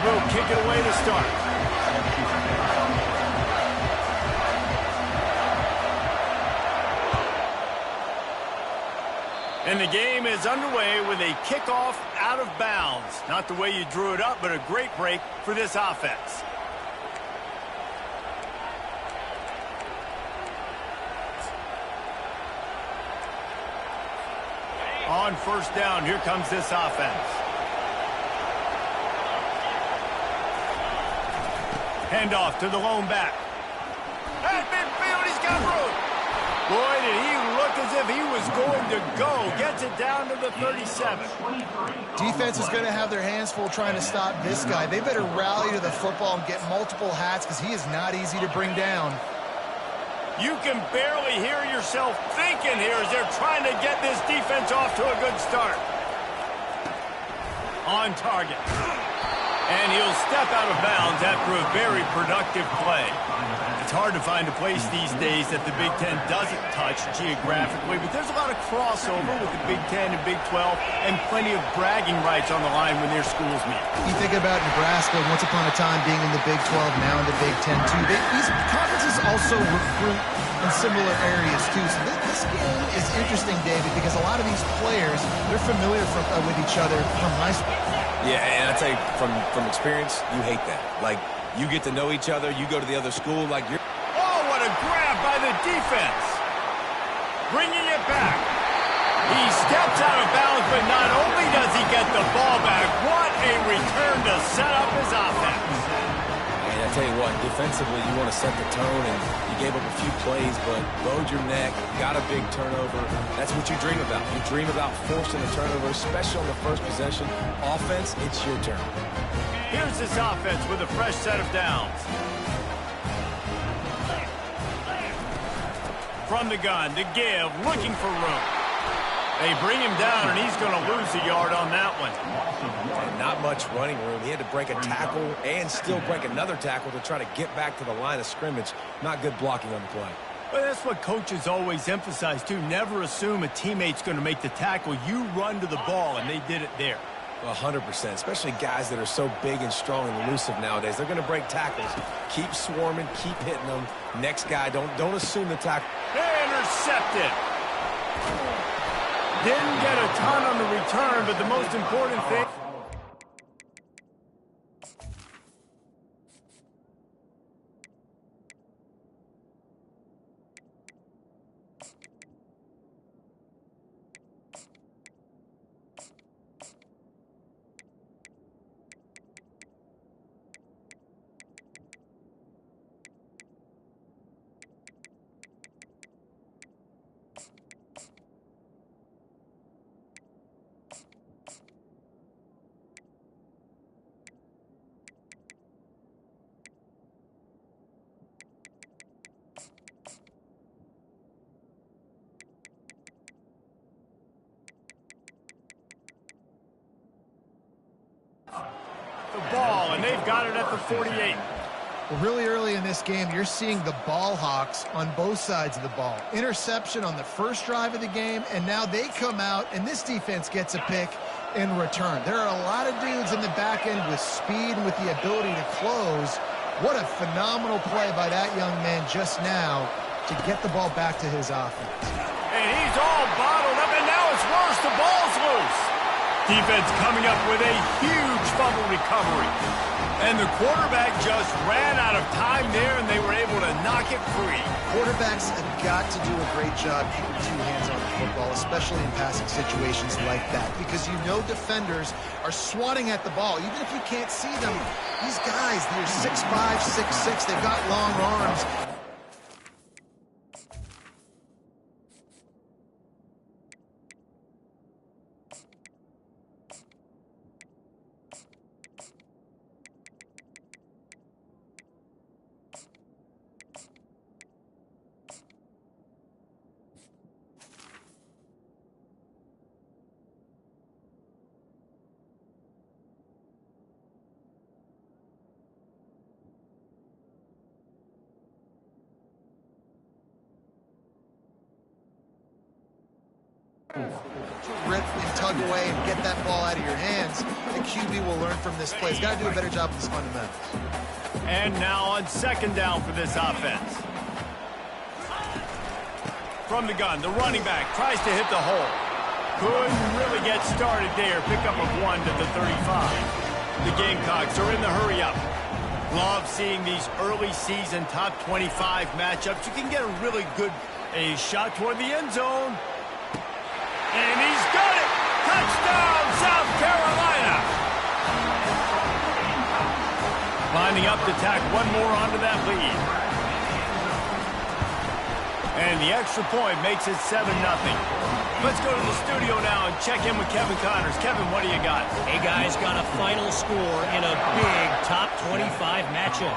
will kick it away to start. And the game is underway with a kickoff out of bounds. Not the way you drew it up, but a great break for this offense. On first down, here comes this offense. Handoff to the lone back. Hey, midfield, he's got room. Boy, did he look as if he was going to go. Gets it down to the 37. Defense is going to have their hands full trying to stop this guy. They better rally to the football and get multiple hats because he is not easy to bring down. You can barely hear yourself thinking here as they're trying to get this defense off to a good start. On target. And he'll step out of bounds after a very productive play. It's hard to find a place these days that the Big Ten doesn't touch geographically, but there's a lot of crossover with the Big Ten and Big 12 and plenty of bragging rights on the line when their schools meet. You think about Nebraska once upon a time being in the Big 12, now in the Big 10 too. These conferences also recruit in similar areas too. So this game is interesting, David, because a lot of these players, they're familiar with each other from high school. Yeah, and I tell you, from experience, you hate that. Like, you get to know each other, you go to the other school, like you're... Oh, what a grab by the defense. Bringing it back. He steps out of bounds, but not only does he get the ball back, what a return to set up his offense. And I tell you what, defensively, you want to set the tone, and you gave up a few plays, but bowed your neck, got a big turnover. That's what you dream about. You dream about forcing a turnover, especially on the first possession. Offense, it's your turn. Here's this offense with a fresh set of downs. From the gun to give, looking for room. They bring him down, and he's going to lose a yard on that one. And not much running room. He had to break a tackle and still break another tackle to try to get back to the line of scrimmage. Not good blocking on the play. Well, that's what coaches always emphasize, too. Never assume a teammate's going to make the tackle. You run to the ball, and they did it there. 100%, especially guys that are so big and strong and elusive nowadays. They're going to break tackles. Keep swarming, keep hitting them. Next guy, don't assume the tackle. Intercepted. Didn't get a ton on the return, but the most important thing... the ball, and they've got it at the 48. Well, really early in this game, you're seeing the ball hawks on both sides of the ball. Interception on the first drive of the game, and now they come out, and this defense gets a pick in return. There are a lot of dudes in the back end with speed and with the ability to close. What a phenomenal play by that young man just now to get the ball back to his offense. And he's all bottled up, and now it's worse. The ball's loose. Defense coming up with a huge fumble recovery. And the quarterback just ran out of time there, and they were able to knock it free. Quarterbacks have got to do a great job keeping two hands on the football, especially in passing situations like that, because you know defenders are swatting at the ball. Even if you can't see them, these guys, they're 6'5", 6'6", they've got long arms. rip and tug away and get that ball out of your hands, the QB will learn from this play. He's got to do a better job with his fundamentals. And now on second down for this offense. From the gun, the running back tries to hit the hole. Couldn't really get started there. Pickup of 1 to the 35. The Gamecocks are in the hurry-up. Love seeing these early season top 25 matchups. You can get a really good shot toward the end zone. And he's got it! Touchdown, South Carolina! Lining up to tack one more onto that lead. And the extra point makes it 7-0. Let's go to the studio now and check in with Kevin Connors. Kevin, what do you got? Hey, guys, got a final score in a big top 25 matchup.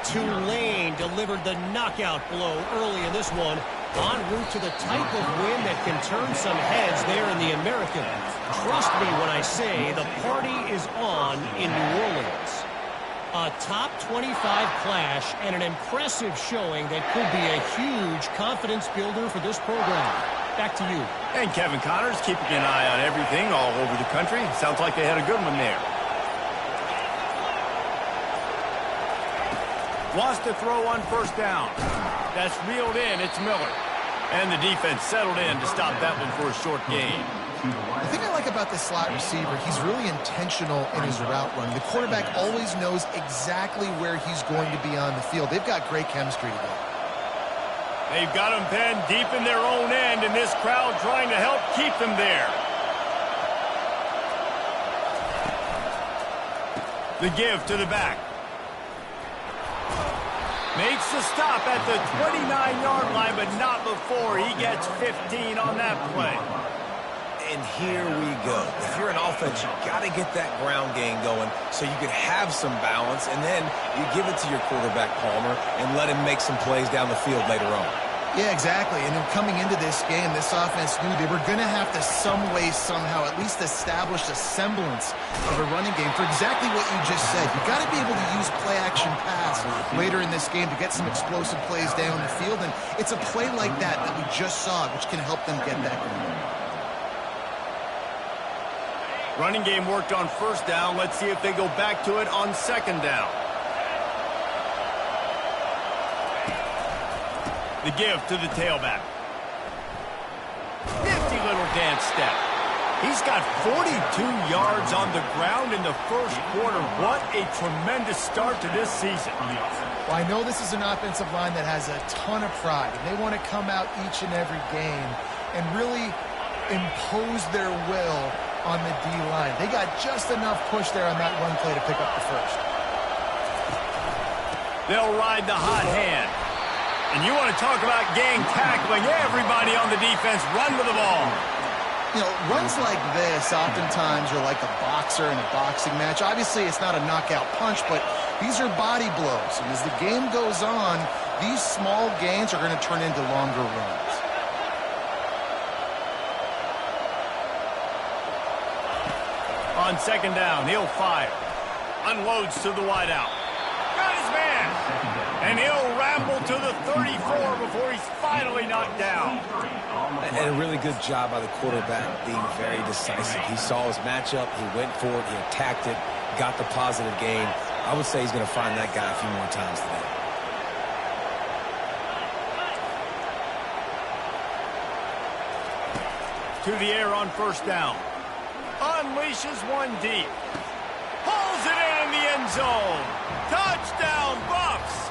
Tulane delivered the knockout blow early in this one, en route to the type of win that can turn some heads there in the American. Trust me when I say the party is on in New Orleans. A top 25 clash and an impressive showing that could be a huge confidence builder for this program. Back to you. And Kevin Connors keeping an eye on everything all over the country. Sounds like they had a good one there. Lost the throw on first down. That's reeled in. It's Miller. And the defense settled in to stop that one for a short gain. The thing I like about this slot receiver, he's really intentional in his route run. The quarterback always knows exactly where he's going to be on the field. They've got great chemistry together. They've got them penned deep in their own end, and this crowd trying to help keep them there. The give to the back. Makes the stop at the 29-yard line, but not before he gets 15 on that play. And here we go. If you're an offense, you got to get that ground game going so you can have some balance, and then you give it to your quarterback, Palmer, and let him make some plays down the field later on. Yeah, exactly. And then coming into this game, this offense knew they were going to have to some way, somehow, at least establish a semblance of a running game for exactly what you just said. You got to be able to use play-action pass later in this game to get some explosive plays down the field, and it's a play like that that we just saw, which can help them get that going. Running game worked on first down. Let's see if they go back to it on second down. The give to the tailback. Nifty little dance step. He's got 42 yards on the ground in the first quarter. What a tremendous start to this season. Well, I know this is an offensive line that has a ton of pride, and they want to come out each and every game and really impose their will on the D-line. They got just enough push there on that one play to pick up the first. They'll ride the hot hand. And you want to talk about gang tackling. Everybody on the defense run to the ball. You know, runs like this oftentimes are like a boxer in a boxing match. Obviously, it's not a knockout punch, but these are body blows. And as the game goes on, these small gains are going to turn into longer runs. On second down, he'll fire. Unloads to the wideout. Got his man. And he'll ramble to the 34 before he's finally knocked down. And a really good job by the quarterback being very decisive. He saw his matchup, he went for it, he attacked it, got the positive gain. I would say he's going to find that guy a few more times today. To the air on first down. Unleashes one deep. Pulls it in the end zone. Touchdown, Buffs!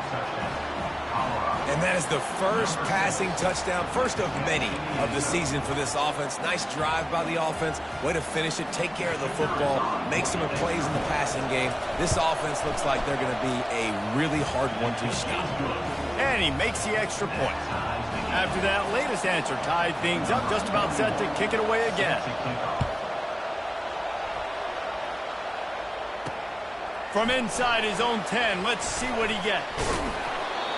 And that is the first passing touchdown, first of many of the season for this offense. Nice drive by the offense. Way to finish it, take care of the football, make some plays in the passing game. This offense looks like they're going to be a really hard one to stop. And he makes the extra point. After that latest answer tied things up, just about set to kick it away again. From inside his own 10, let's see what he gets.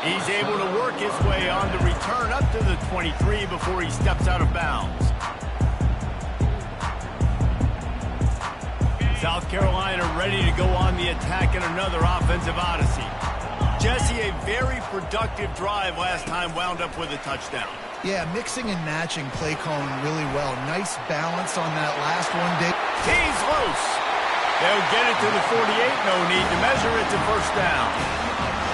He's able to work his way on the return up to the 23 before he steps out of bounds. South Carolina ready to go on the attack in another offensive odyssey. Jesse, a very productive drive last time wound up with a touchdown. Yeah, mixing and matching play calling really well. Nice balance on that last one, Dave. He's loose. They'll get it to the 48. No need to measure it to first down.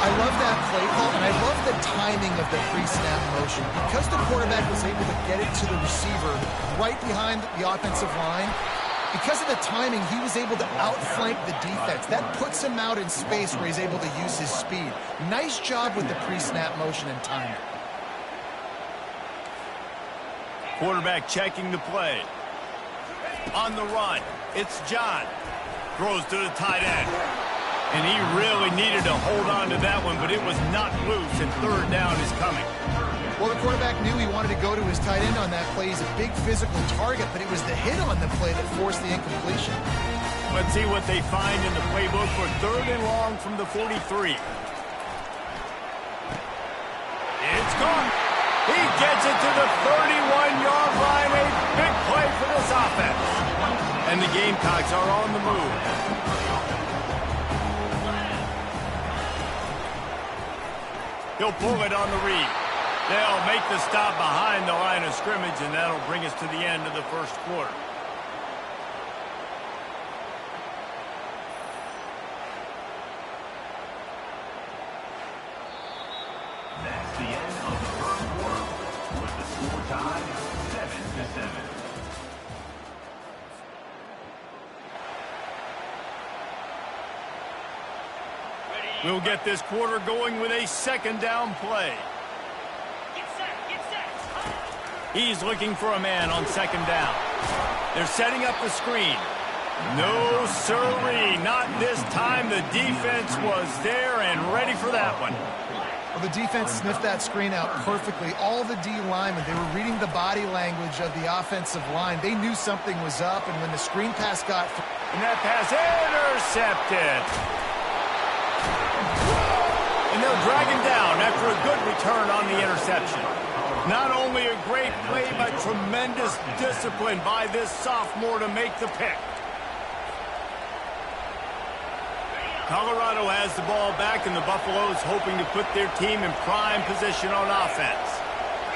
I love that play call, and I love the timing of the pre-snap motion. Because the quarterback was able to get it to the receiver right behind the offensive line, because of the timing, he was able to outflank the defense. That puts him out in space where he's able to use his speed. Nice job with the pre-snap motion and timing. Quarterback checking the play. On the run, it's John. Throws to the tight end. And he really needed to hold on to that one, but it was not loose, and third down is coming. Well, the quarterback knew he wanted to go to his tight end on that play. He's a big physical target, but it was the hit on the play that forced the incompletion. Let's see what they find in the playbook for third and long from the 43. It's gone. He gets it to the 31-yard line. A big play for this offense. And the Gamecocks are on the move. He'll pull it on the read. They'll make the stop behind the line of scrimmage, and that'll bring us to the end of the first quarter. That's the end of the first quarter, with the score tied 7-7. We'll get this quarter going with a second down play. He's looking for a man on second down. They're setting up the screen. No, sirree, not this time. The defense was there and ready for that one. Well, the defense sniffed that screen out perfectly. All the D linemen, they were reading the body language of the offensive line. They knew something was up, and when the screen pass got through... And that pass intercepted. And they'll drag him down after a good return on the interception. Not only a great play, but tremendous discipline by this sophomore to make the pick. Colorado has the ball back, and the Buffaloes hoping to put their team in prime position on offense.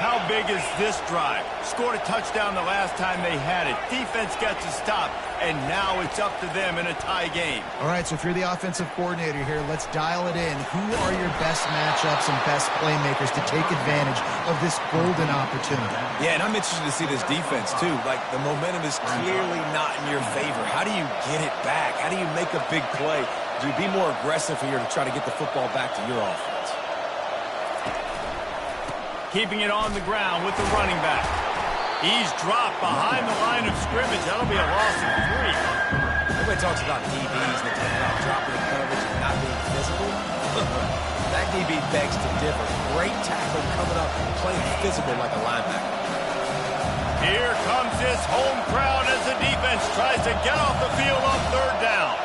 How big is this drive? Scored a touchdown the last time they had it. Defense gets a stop, and now it's up to them in a tie game. All right, so if you're the offensive coordinator here, let's dial it in. Who are your best matchups and best playmakers to take advantage of this golden opportunity? Yeah, and I'm interested to see this defense, too. Like, the momentum is clearly not in your favor. How do you get it back? How do you make a big play? Do you be more aggressive here to try to get the football back to your offense? Keeping it on the ground with the running back. He's dropped behind the line of scrimmage. That'll be a loss of 3. Everybody talks about DBs and they talk about dropping in coverage and not being physical. That DB begs to differ. Great tackle coming up, playing physical like a linebacker. Here comes this home crowd as the defense tries to get off the field on third down.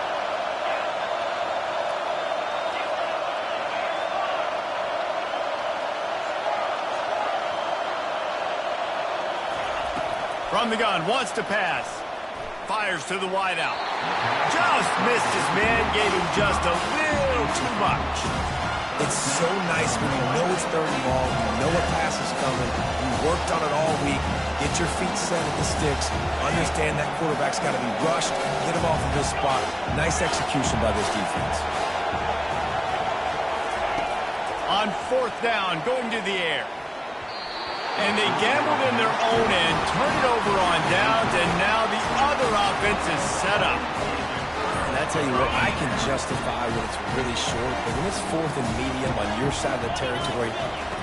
From the gun, wants to pass. Fires to the wideout. Just missed his man, gave him just a little too much. It's so nice when you know it's third and long, you know a pass is coming, you worked on it all week, get your feet set at the sticks, understand that quarterback's got to be rushed, get him off of his spot. Nice execution by this defense. On fourth down, going to the air. And they gambled in their own end, turned it over on downs, and now the other offense is set up. And I tell you what, I can justify when it's really short, but when it's fourth and medium on your side of the territory,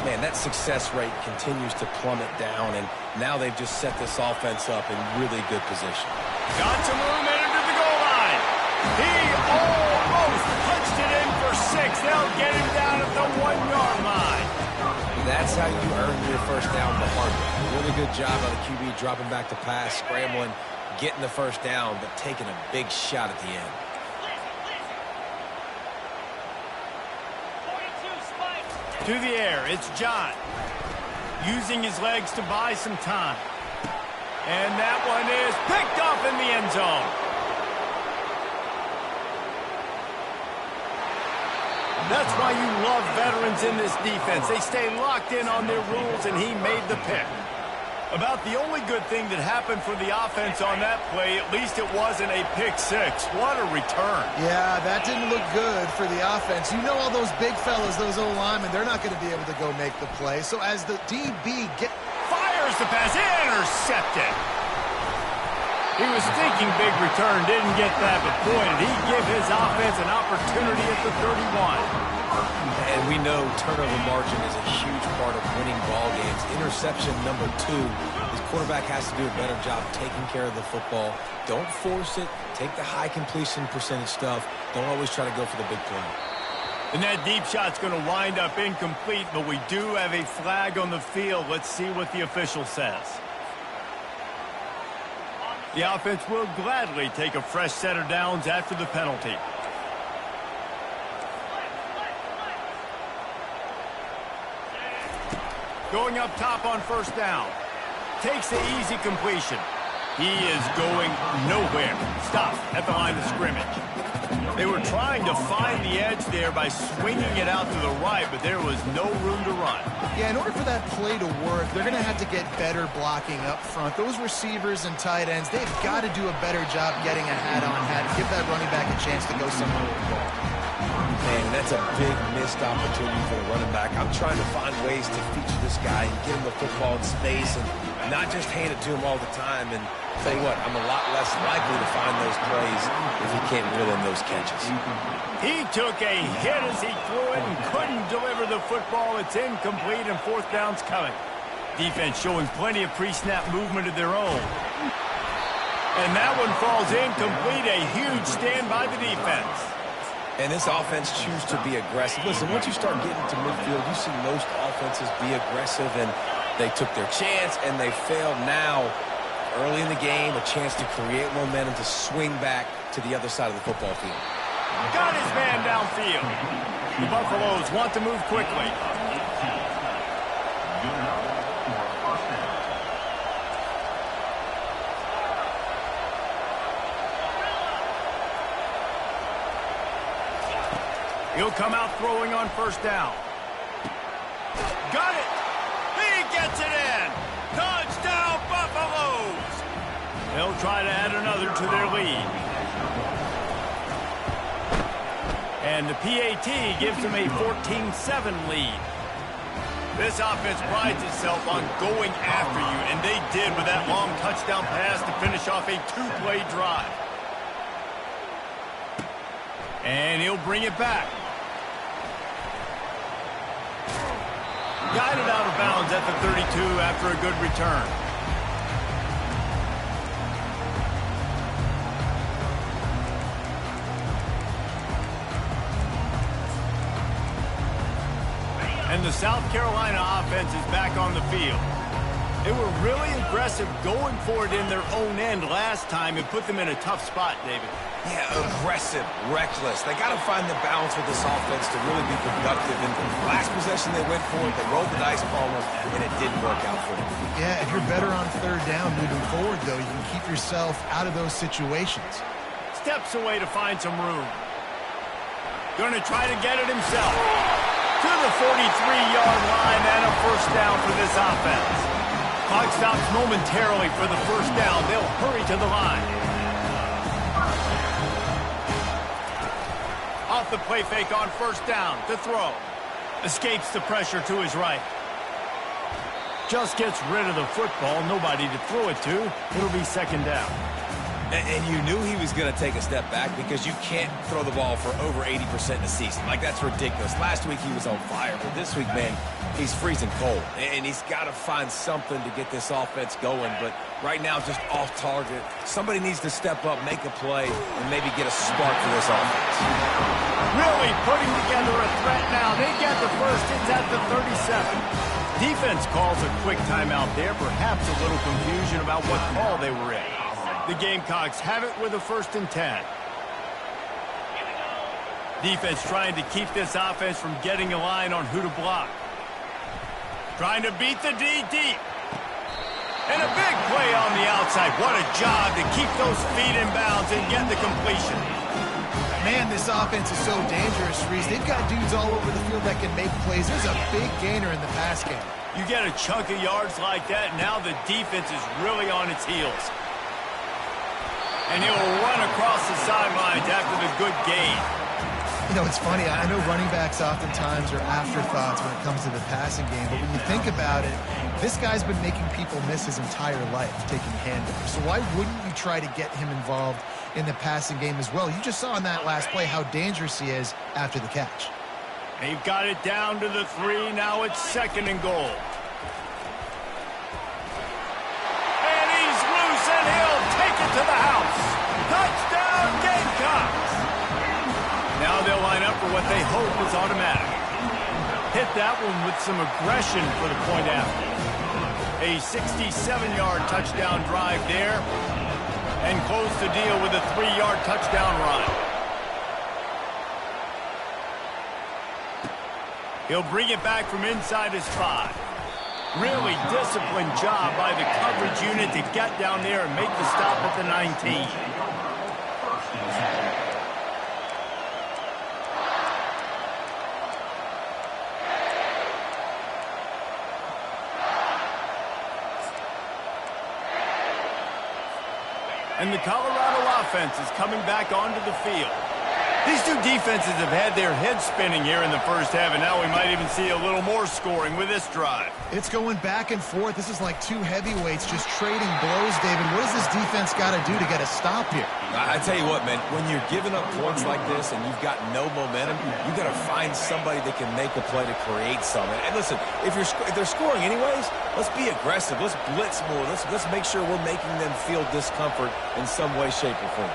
man, that success rate continues to plummet down, and now they've just set this offense up in really good position. Got some room and into the goal line. He almost punched it in for 6. They'll get him down at the 1-yard line. That's how you earn your first down the hard way. Really good job by the QB dropping back to pass, scrambling, getting the first down, but taking a big shot at the end. To the air, it's John. Using his legs to buy some time. And that one is picked off in the end zone. That's why you love veterans in this defense. They stay locked in on their rules, and he made the pick. About the only good thing that happened for the offense on that play, at least it wasn't a pick six. What a return. Yeah, that didn't look good for the offense. You know all those big fellas, those O-linemen, they're not going to be able to go make the play. So as the DB fires the pass, intercepted. He was thinking big return, didn't get that, but boy, did he give his offense an opportunity at the 31. And we know turnover margin is a huge part of winning ball games. Interception number 2. His quarterback has to do a better job taking care of the football. Don't force it. Take the high completion percentage stuff. Don't always try to go for the big play. And that deep shot's going to wind up incomplete, but we do have a flag on the field. Let's see what the official says. The offense will gladly take a fresh set of downs after the penalty. Going up top on first down. Takes the easy completion. He is going nowhere. Stop at the line of scrimmage. They were trying to find the edge there by swinging it out to the right, but there was no room to run. Yeah, in order for that play to work, they're going to have to get better blocking up front. Those receivers and tight ends, they've got to do a better job getting a hat-on hat and give that running back a chance to go somewhere with the ball. Man, that's a big missed opportunity for the running back. I'm trying to find ways to feature this guy and get him the football in space and not just hand it to him all the time. And tell you what, I'm a lot less likely to find those plays if he can't reel in those catches. He took a hit as he threw it and couldn't deliver the football. It's incomplete and fourth down's coming. Defense showing plenty of pre-snap movement of their own. And that one falls incomplete. A huge stand by the defense. And this offense chooses to be aggressive. Listen, once you start getting to midfield, you see most offenses be aggressive, and they took their chance, and they failed now. Early in the game, a chance to create momentum to swing back to the other side of the football field. Got his man downfield. The Buffaloes want to move quickly. He'll come out throwing on first down. Got it! He gets it in! Touchdown, Buffaloes! They'll try to add another to their lead. And the PAT gives them a 14-7 lead. This offense prides itself on going after you, and they did with that long touchdown pass to finish off a two-play drive. And he'll bring it back. Guided out of bounds at the 32 after a good return. And the South Carolina offense is back on the field. They were really aggressive going for it in their own end last time and put them in a tough spot, David. Yeah, aggressive, reckless. They got to find the balance with this offense to really be productive. And last possession they went for it, they rolled the dice for them, and it didn't work out for them. Yeah, if you're better on third down moving forward, though, you can keep yourself out of those situations. Steps away to find some room. Going to try to get it himself. To the 43-yard line and a first down for this offense. Clock stops momentarily for the first down. They'll hurry to the line. Off the play fake on first down to throw. Escapes the pressure to his right. Just gets rid of the football. Nobody to throw it to. It'll be second down. And you knew he was going to take a step back because you can't throw the ball for over 80% in a season. Like, that's ridiculous. Last week he was on fire, but this week, man, he's freezing cold. And he's got to find something to get this offense going. But right now, just off target. Somebody needs to step up, make a play, and maybe get a spark for this offense. Really putting together a threat now. They get the first. It's at the 37. Defense calls a quick timeout there. Perhaps a little confusion about what call they were in. The Gamecocks have it with a 1st and 10. Defense trying to keep this offense from getting a line on who to block. Trying to beat the D deep. And a big play on the outside. What a job to keep those feet in bounds and get the completion. Man, this offense is so dangerous, Reese. They've got dudes all over the field that can make plays. There's a big gainer in the pass game. You get a chunk of yards like that, now the defense is really on its heels. And he'll run across the sidelines after the good gain. You know, it's funny. I know running backs oftentimes are afterthoughts when it comes to the passing game, but when you think about it, this guy's been making people miss his entire life taking handoffs. So why wouldn't you try to get him involved in the passing game as well? You just saw in that last play how dangerous he is after the catch. They've got it down to the 3. Now it's 2nd and goal. And he's loose, and he'll take it to the house. Touchdown, Gamecocks! Now they'll line up for what they hope is automatic. Hit that one with some aggression for the point after. A 67-yard touchdown drive there, and close the deal with a 3-yard touchdown run. He'll bring it back from inside his 5. Really disciplined job by the coverage unit to get down there and make the stop at the 19. And the Colorado offense is coming back onto the field. These two defenses have had their heads spinning here in the first half, and now we might even see a little more scoring with this drive. It's going back and forth. This is like two heavyweights just trading blows, David. What does this defense got to do to get a stop here? I tell you what, man, when you're giving up points like this and you've got no momentum, you got to find somebody that can make a play to create something. And listen, if they're scoring anyways, let's be aggressive. Let's blitz more. Let's make sure we're making them feel discomfort in some way, shape, or form.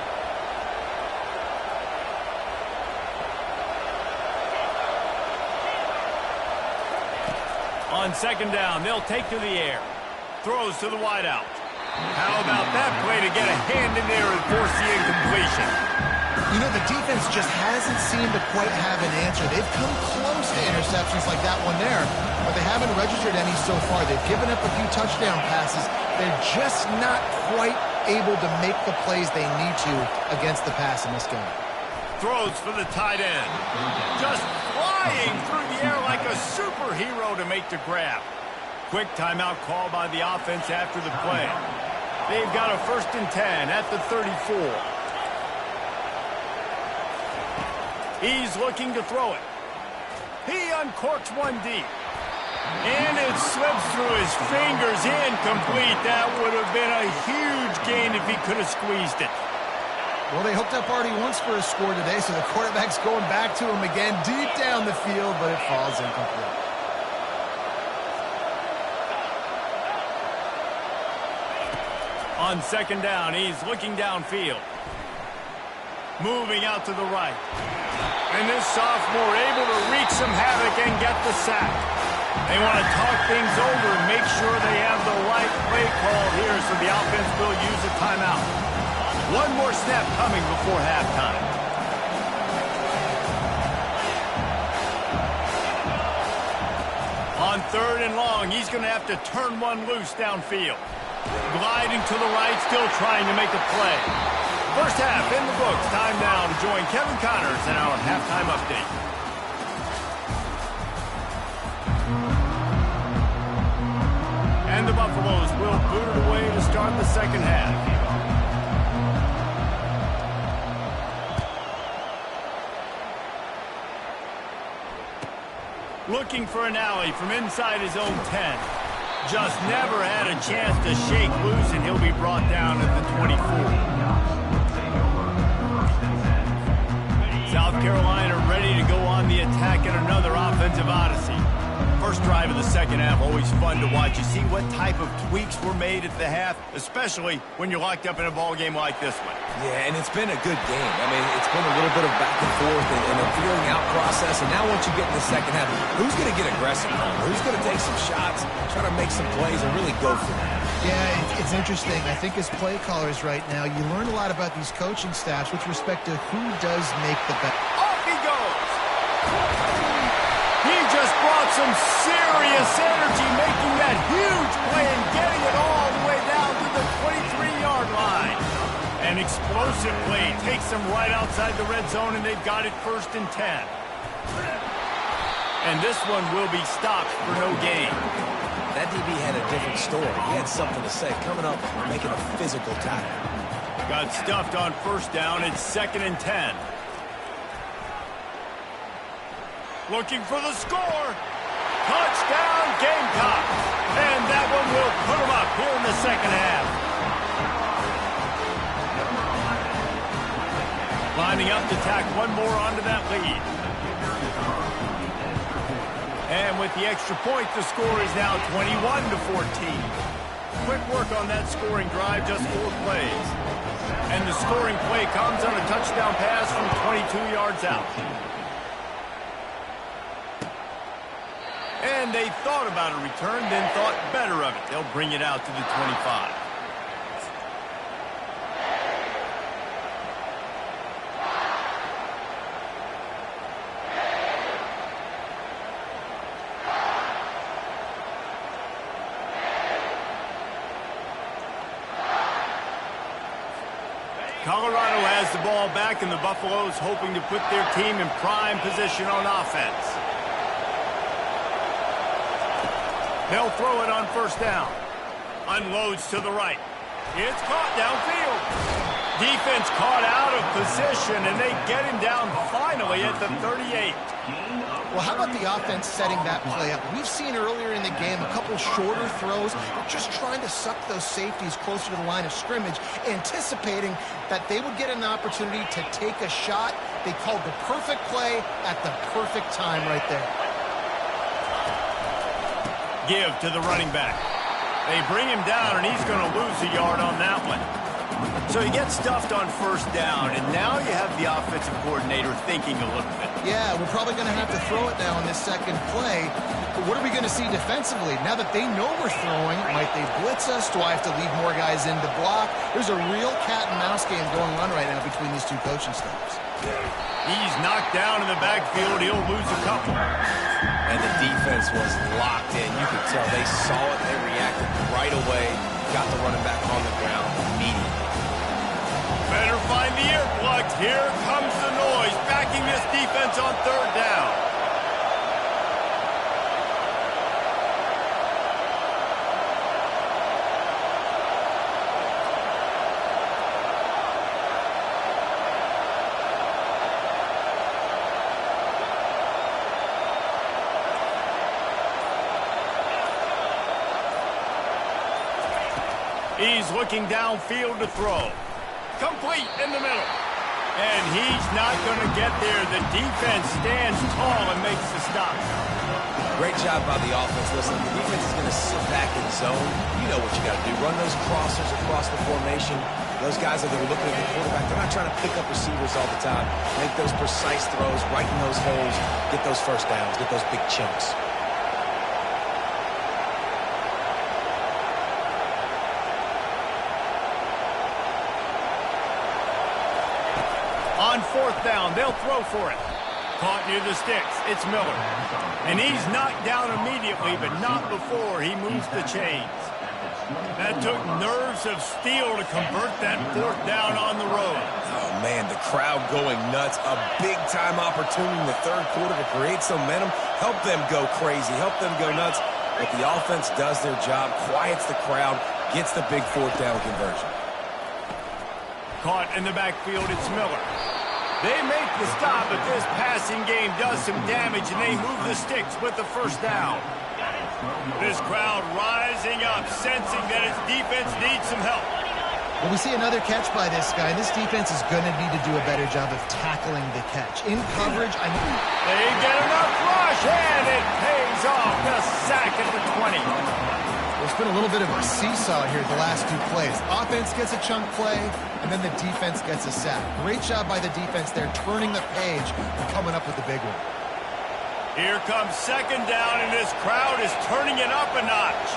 On 2nd down, they'll take to the air. Throws to the wideout. How about that play to get a hand in there and force the incompletion? You know, the defense just hasn't seemed to quite have an answer. They've come close to interceptions like that one there, but they haven't registered any so far. They've given up a few touchdown passes. They're just not quite able to make the plays they need to against the pass in this game. Throws for the tight end. Just flying through the air like a superhero to make the grab. Quick timeout call by the offense after the play. They've got a 1st and 10 at the 34. He's looking to throw it. He uncorks one deep. And it slips through his fingers, incomplete. That would have been a huge gain if he could have squeezed it. Well, they hooked up already once for a score today, so the quarterback's going back to him again deep down the field, but it falls incomplete. On 2nd down, he's looking downfield. Moving out to the right. And this sophomore able to wreak some havoc and get the sack. They want to talk things over and make sure they have the right play call here, so the offense will use a timeout. One more snap coming before halftime. On 3rd and long, he's going to have to turn one loose downfield. Gliding to the right, still trying to make a play. First half in the books. Time now to join Kevin Connors in our halftime update. And the Buffaloes will boot it away to start the 2nd half. Looking for an alley from inside his own 10. Just never had a chance to shake loose, and he'll be brought down at the 24. South Carolina ready to go on the attack in another offensive odyssey. First drive of the 2nd half, always fun to watch. You see what type of tweaks were made at the half, especially when you're locked up in a ball game like this one. Yeah, and it's been a good game. I mean, it's been a little bit of back and forth and a feeling out process. And now once you get in the 2nd half, who's going to get aggressive? Who's going to take some shots, try to make some plays, and really go for that? Yeah, it's interesting. I think as play callers right now, you learn a lot about these coaching staffs with respect to who does make the best. Off he goes! He just brought some serious energy, making that huge play and getting it all the way down to the 23-yard line. An explosive play takes them right outside the red zone, and they've got it 1st and 10. And this one will be stopped for no gain. That DB had a different story. He had something to say, coming up and making a physical tackle. Got stuffed on 1st down. It's 2nd and 10. Looking for the score. Touchdown, Gamecocks. And that one will put them up here in the 2nd half. Lining up to tack one more onto that lead. And with the extra point, the score is now 21-14. Quick work on that scoring drive, just 4 plays. And the scoring play comes on a touchdown pass from 22 yards out. And they thought about a return, then thought better of it. They'll bring it out to the 25. Colorado has the ball back, and the Buffaloes hoping to put their team in prime position on offense. They'll throw it on 1st down. Unloads to the right. It's caught downfield. Defense caught out of position, and they get him down finally at the 38. Well, how about the offense setting that play up? We've seen earlier in the game a couple shorter throws, just trying to suck those safeties closer to the line of scrimmage, anticipating that they would get an opportunity to take a shot. They called the perfect play at the perfect time right there. Give to the running back. They bring him down, and he's going to lose a yard on that one. So he gets stuffed on 1st down, and now you have the offensive coordinator thinking a little bit. Yeah, we're probably going to have to throw it now on this 2nd play. But what are we going to see defensively? Now that they know we're throwing, might they blitz us? Do I have to leave more guys in to block? There's a real cat-and-mouse game going on right now between these 2 coaching staffs. He's knocked down in the backfield. He'll lose a couple. And the defense was locked in. You could tell they saw it. They reacted right away. Got the running back on the ground immediately. Better find the earplugs. Here comes the noise, backing this defense on 3rd down. He's looking downfield to throw. Complete in the middle. And he's not going to get there. The defense stands tall and makes the stop. Great job by the offense. Listen, the defense is going to sit back in zone. You know what you got to do. Run those crossers across the formation. Those guys that are looking at the quarterback, they're not trying to pick up receivers all the time. Make those precise throws, right in those holes, get those 1st downs, get those big chunks. On 4th down, they'll throw for it. Caught near the sticks. It's Miller. And he's knocked down immediately, but not before he moves the chains. That took nerves of steel to convert that 4th down on the road. Oh, man, the crowd going nuts. A big-time opportunity in the 3rd quarter to create some momentum. Help them go crazy. Help them go nuts. But the offense does their job, quiets the crowd, gets the big 4th down conversion. Caught in the backfield, it's Miller. They make the stop, but this passing game does some damage, and they move the sticks with the 1st down. This crowd rising up, sensing that its defense needs some help. Well, we see another catch by this guy. This defense is going to need to do a better job of tackling the catch. In coverage, They get enough rush, and it pays off. The sack at the 20. There's been a little bit of a seesaw here the last 2 plays. Offense gets a chunk play, and then the defense gets a sack. Great job by the defense there, turning the page and coming up with the big one. Here comes 2nd down, and this crowd is turning it up a notch.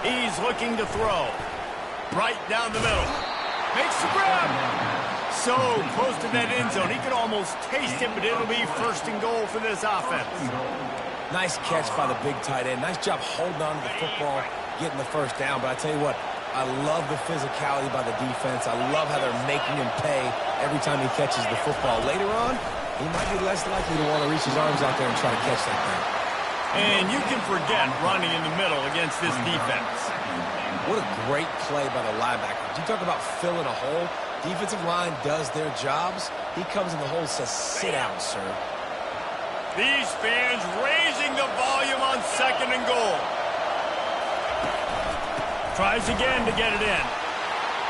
He's looking to throw. Right down the middle. Makes the grab. So close to that end zone. He could almost taste it, but it'll be 1st and goal for this offense. Nice catch by the big tight end. Nice job holding on to the football, getting the 1st down. But I tell you what, I love the physicality by the defense. I love how they're making him pay every time he catches the football. Later on, he might be less likely to want to reach his arms out there and try to catch that thing. And you can forget running in the middle against this defense. What a great play by the linebacker. You talk about filling a hole. Defensive line does their jobs. He comes in the hole and says, sit down, sir. These fans raising the volume on 2nd and goal. Tries again to get it in.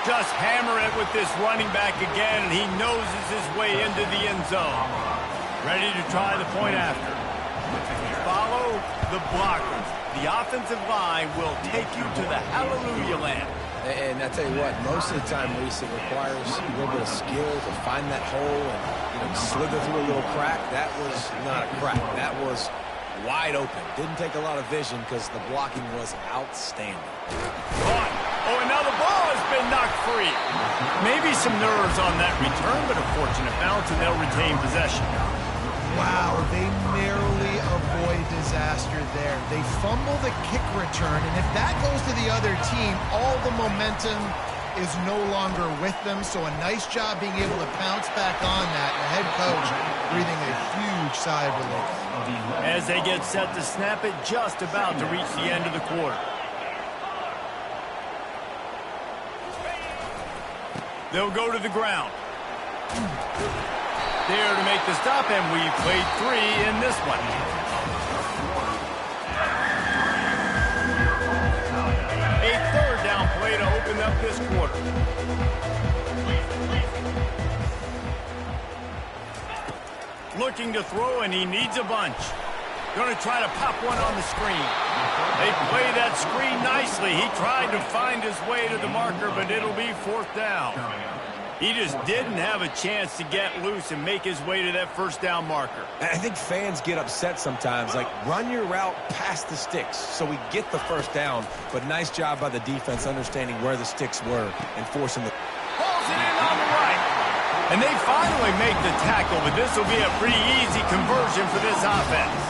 Just hammer it with this running back again, and he noses his way into the end zone. Ready to try the point after. Follow the blockers. The offensive line will take you to the hallelujah land. And I tell you what, most of the time, Reese, it requires a little bit of skill to find that hole and slither through a little crack. That was not a crack. That was wide open. Didn't take a lot of vision because the blocking was outstanding. Caught. Oh, and now the ball has been knocked free. Maybe some nerves on that return, but a fortunate bounce, and they'll retain possession. Wow, they narrowly avoid disaster there. They fumble the kick return, and if that goes to the other team, all the momentum is no longer with them. So a nice job being able to pounce back on that. The head coach breathing a huge sigh of relief. As they get set to snap it, just about to reach the end of the quarter. They'll go to the ground. There to make the stop, and we played 3 in this one. A 3rd down play to open up this quarter. Looking to throw, and he needs a bunch. Going to try to pop one on the screen. They play that screen nicely. He tried to find his way to the marker, but it'll be 4th down. He just didn't have a chance to get loose and make his way to that 1st down marker. I think fans get upset sometimes, like run your route past the sticks so we get the 1st down, but nice job by the defense understanding where the sticks were and forcing the... Pulls it in on the right. And they finally make the tackle, but this will be a pretty easy conversion for this offense.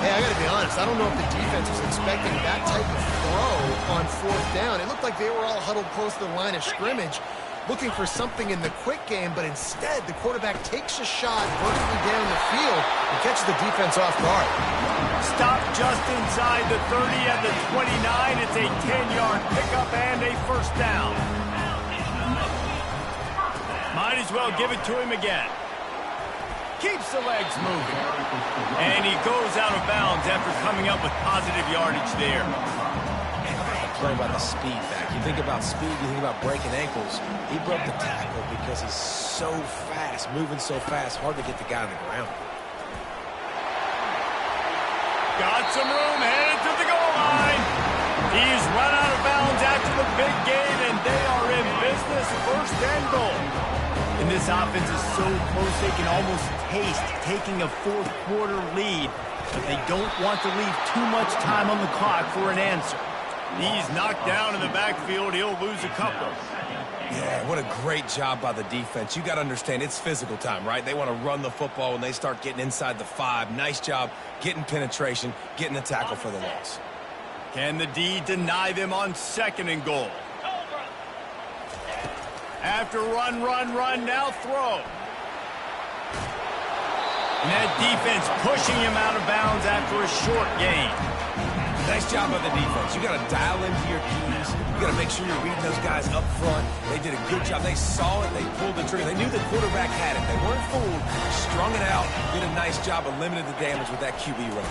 Hey, I got to be honest, I don't know if the defense was expecting that type of throw on 4th down. It looked like they were all huddled close to the line of scrimmage, looking for something in the quick game, but instead the quarterback takes a shot vertically down the field and catches the defense off guard. Stop just inside the 30 at the 29. It's a 10-yard pickup and a 1st down. Might as well give it to him again. Keeps the legs moving. And he goes out of bounds after coming up with positive yardage there. Play by the speed back. You think about speed, you think about breaking ankles. He broke the tackle because he's so fast, moving so fast, hard to get the guy on the ground. Got some room, headed to the goal line. He's run out of bounds after the big gain, and they are in business, 1st and goal. And this offense is so close they can almost taste taking a 4th quarter lead, but they don't want to leave too much time on the clock for an answer. He's knocked down in the backfield. He'll lose a couple. Yeah, what a great job by the defense. You got to understand, it's physical time, right? They want to run the football when they start getting inside the 5. Nice job getting penetration, getting the tackle for the loss. Can the D deny them on 2nd and goal? After run, now throw. And that defense pushing him out of bounds after a short gain. Nice job by the defense. You got to dial into your keys. You got to make sure you're reading those guys up front. They did a good job. They saw it. They pulled the trigger. They knew the quarterback had it. They weren't fooled. Strung it out. Did a nice job of limiting the damage with that QB run.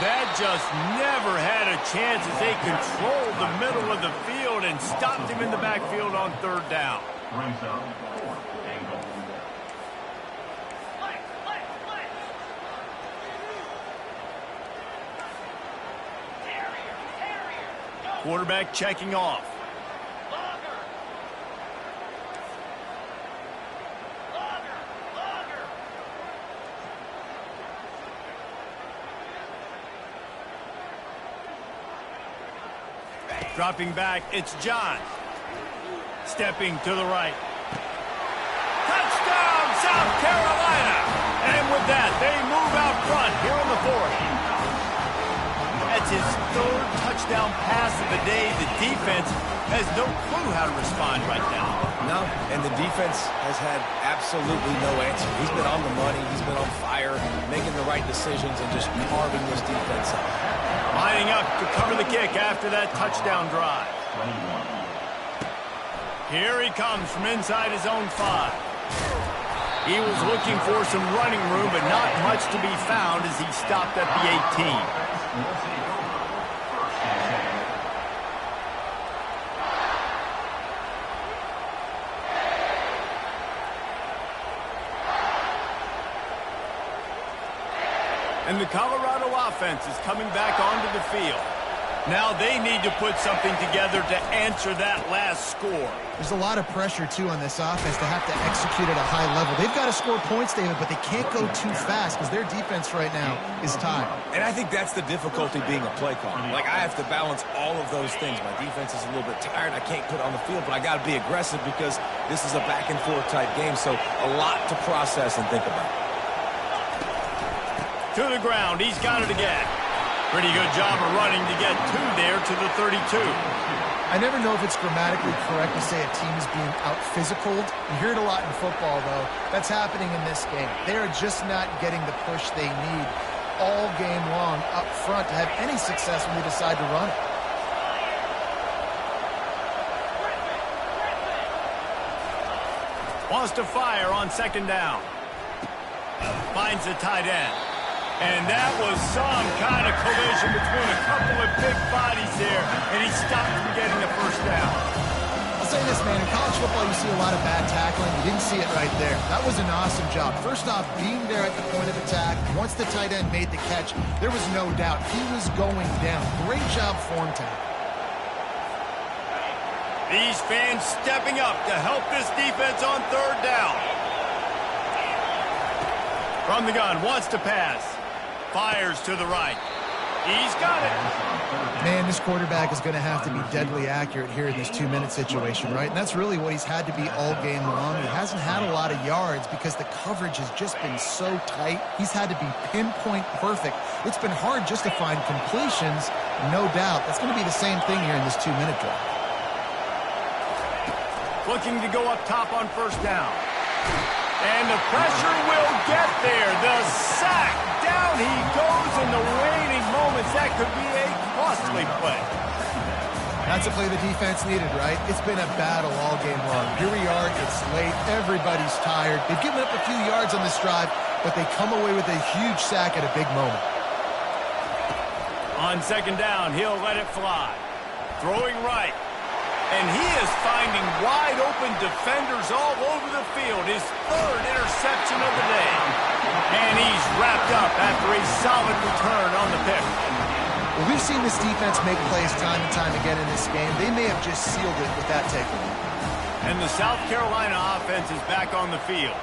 That just never had a chance as they controlled the middle of the field and stopped him in the backfield on 3rd down. Quarterback checking off. Dropping back, it's John. Stepping to the right. Touchdown, South Carolina! And with that, they move out front here in the 4th. That's his third touchdown pass of the day. The defense has no clue how to respond right now. No, and the defense has had absolutely no answer. He's been on the money. He's been on fire, making the right decisions and just carving this defense up. Lining up to cover the kick after that touchdown drive. Here he comes from inside his own 5. He was looking for some running room, but not much to be found as he stopped at the 18. And the Colorado offense is coming back onto the field. Now they need to put something together to answer that last score. There's a lot of pressure, too, on this offense to have to execute at a high level. They've got to score points, David, but they can't go too fast because their defense right now is tired. And I think that's the difficulty being a play caller. Like, I have to balance all of those things. My defense is a little bit tired. I can't put on the field, but I got to be aggressive because this is a back-and-forth type game, so a lot to process and think about. To the ground. He's got it again. Pretty good job of running to get 2 there to the 32. I never know if it's grammatically correct to say a team is being out-physicaled. You hear it a lot in football, though. That's happening in this game. They are just not getting the push they need all game long up front to have any success when they decide to run it. Wants to fire on 2nd down. Finds the tight end. And that was some kind of collision between a couple of big bodies there, and he stopped from getting the 1st down. I'll say this, man. In college football, you see a lot of bad tackling. You didn't see it right there. That was an awesome job. First off, being there at the point of attack. Once the tight end made the catch, there was no doubt he was going down. Great job for him tonight. These fans stepping up to help this defense on 3rd down. From the gun, wants to pass. Fires to the right. He's got it. Man, this quarterback is going to have to be deadly accurate here in this 2-minute situation, right? And that's really what he's had to be all game long. He hasn't had a lot of yards because the coverage has just been so tight. He's had to be pinpoint perfect. It's been hard just to find completions, no doubt. That's going to be the same thing here in this 2-minute drive. Looking to go up top on 1st down. And the pressure will get there. The sack. Down he goes in the waning moments. That could be a costly play. That's a play the defense needed, right? It's been a battle all game long. Here we are. It's late. Everybody's tired. They've given up a few yards on this drive, but they come away with a huge sack at a big moment. On 2nd down, he'll let it fly. Throwing right. And he is finding wide-open defenders all over the field. His 3rd interception of the day. And he's wrapped up after a solid return on the pick. Well, we've seen this defense make plays time and time again in this game. They may have just sealed it with that takeaway. And the South Carolina offense is back on the field.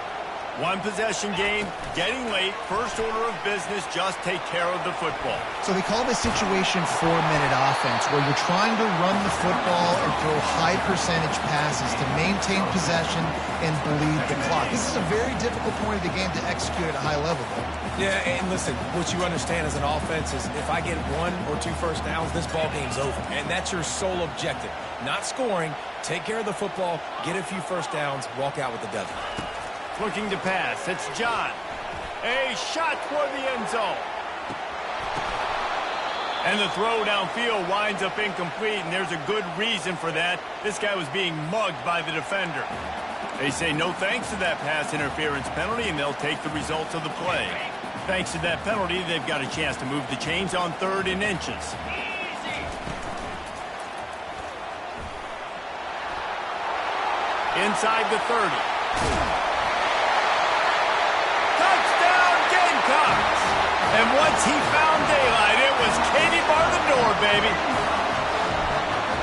1 possession game, getting late, first order of business, just take care of the football. So they call this situation 4-minute offense, where you're trying to run the football and throw high percentage passes to maintain possession and bleed the clock. This is a very difficult point of the game to execute at a high level, though. Yeah, and listen, what you understand as an offense is if I get 1 or 2 first downs, this ball game's over. And that's your sole objective. Not scoring, take care of the football, get a few first downs, walk out with the W. Looking to pass. It's John. A shot toward the end zone. And the throw downfield winds up incomplete, and there's a good reason for that. This guy was being mugged by the defender. They say no thanks to that pass interference penalty, and they'll take the results of the play. Thanks to that penalty, they've got a chance to move the chains on 3rd and inches. Inside the 30. And once he found daylight, it was Katie bar the door, baby.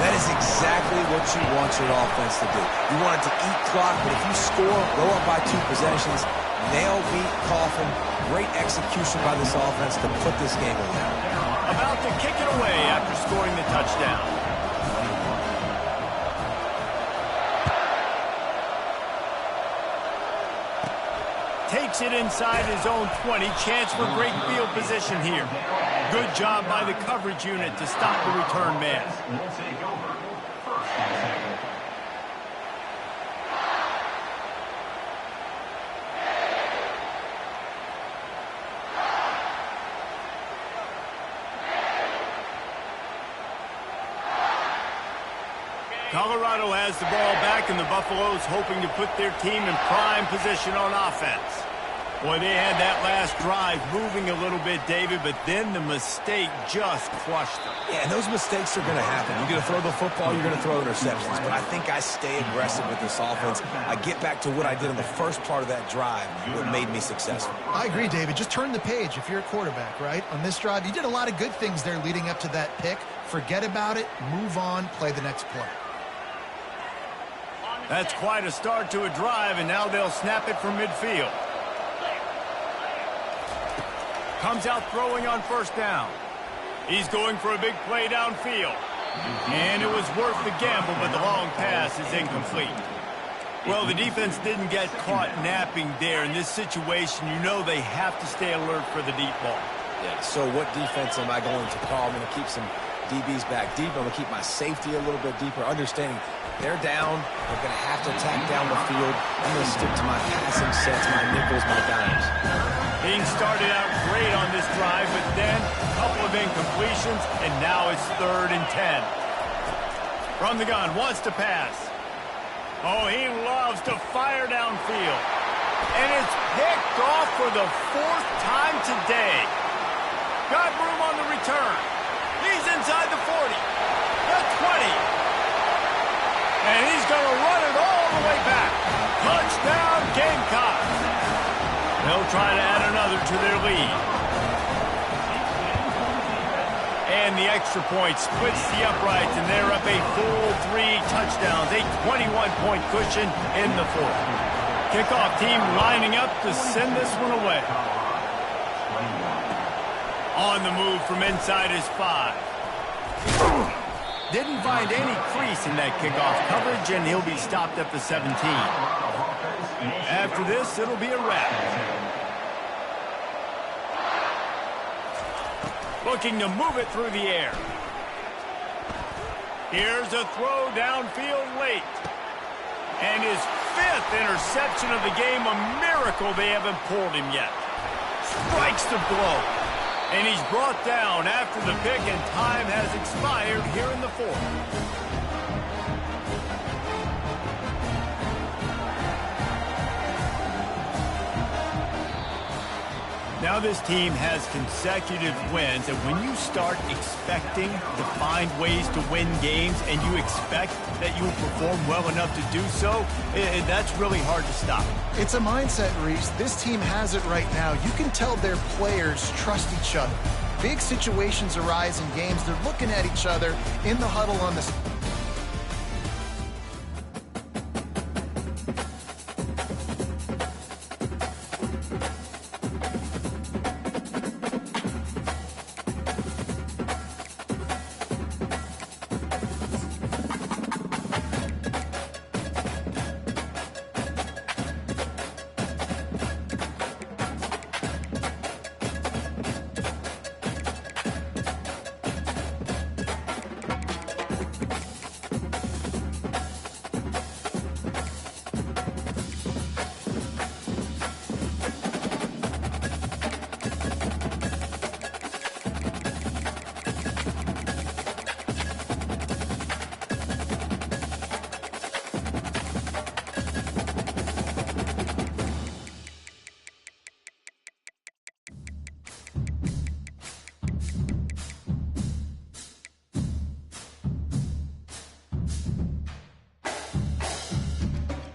That is exactly what you want your offense to do. You want it to eat clock, but if you score, go up by 2 possessions, nail, beat, coffin, great execution by this offense to put this game away. About to kick it away after scoring the touchdown. Takes it inside his own 20. Chance for great field position here. Good job by the coverage unit to stop the return man. Will take over. First and 10. Colorado has the ball back, and the Buffaloes hoping to put their team in prime position on offense. Boy, they had that last drive moving a little bit, David, but then the mistake just crushed them. Yeah, and those mistakes are going to happen. You're going to throw the football, you're going to throw interceptions. But I think I stay aggressive with this offense. I get back to what I did in the first part of that drive that made me successful. I agree, David. Just turn the page if you're a quarterback, right? On this drive, you did a lot of good things there leading up to that pick. Forget about it, move on, play the next play. That's quite a start to a drive, and now they'll snap it from midfield. Comes out throwing on first down. He's going for a big play downfield. And it was worth the gamble, but the long pass is incomplete. Well, the defense didn't get caught napping there. In this situation, you know they have to stay alert for the deep ball. Yeah, so what defense am I going to call? I'm going to keep some DBs back deep. I'm going to keep my safety a little bit deeper, understanding they're down. They're going to have to attack down the field. I'm going to stick to my passing sets, my nickels, my dimes. Being started out great on this drive, but then a couple of incompletions, and now it's 3rd and 10. From the gun, wants to pass. Oh, he loves to fire downfield. And it's picked off for the 4th time today. Got room on the return. He's inside the 40, the 20. And he's going to run it all the way back. Touchdown, Gamecocks. They'll try to add another to their lead. And the extra point splits the uprights, and they're up a full 3 touchdowns, a 21-point cushion in the 4th. Kickoff team lining up to send this one away. On the move from inside his 5. Didn't find any crease in that kickoff coverage, and he'll be stopped at the 17. After this, it'll be a wrap. Looking to move it through the air. Here's a throw downfield late. And his 5th interception of the game, a miracle they haven't pulled him yet. Strikes the blow. And he's brought down after the pick, and time has expired here in the 4th. Now this team has consecutive wins, and when you start expecting to find ways to win games and you expect that you will perform well enough to do so, that's really hard to stop. It's a mindset, Reese. This team has it right now. You can tell their players trust each other. Big situations arise in games. They're looking at each other in the huddle on the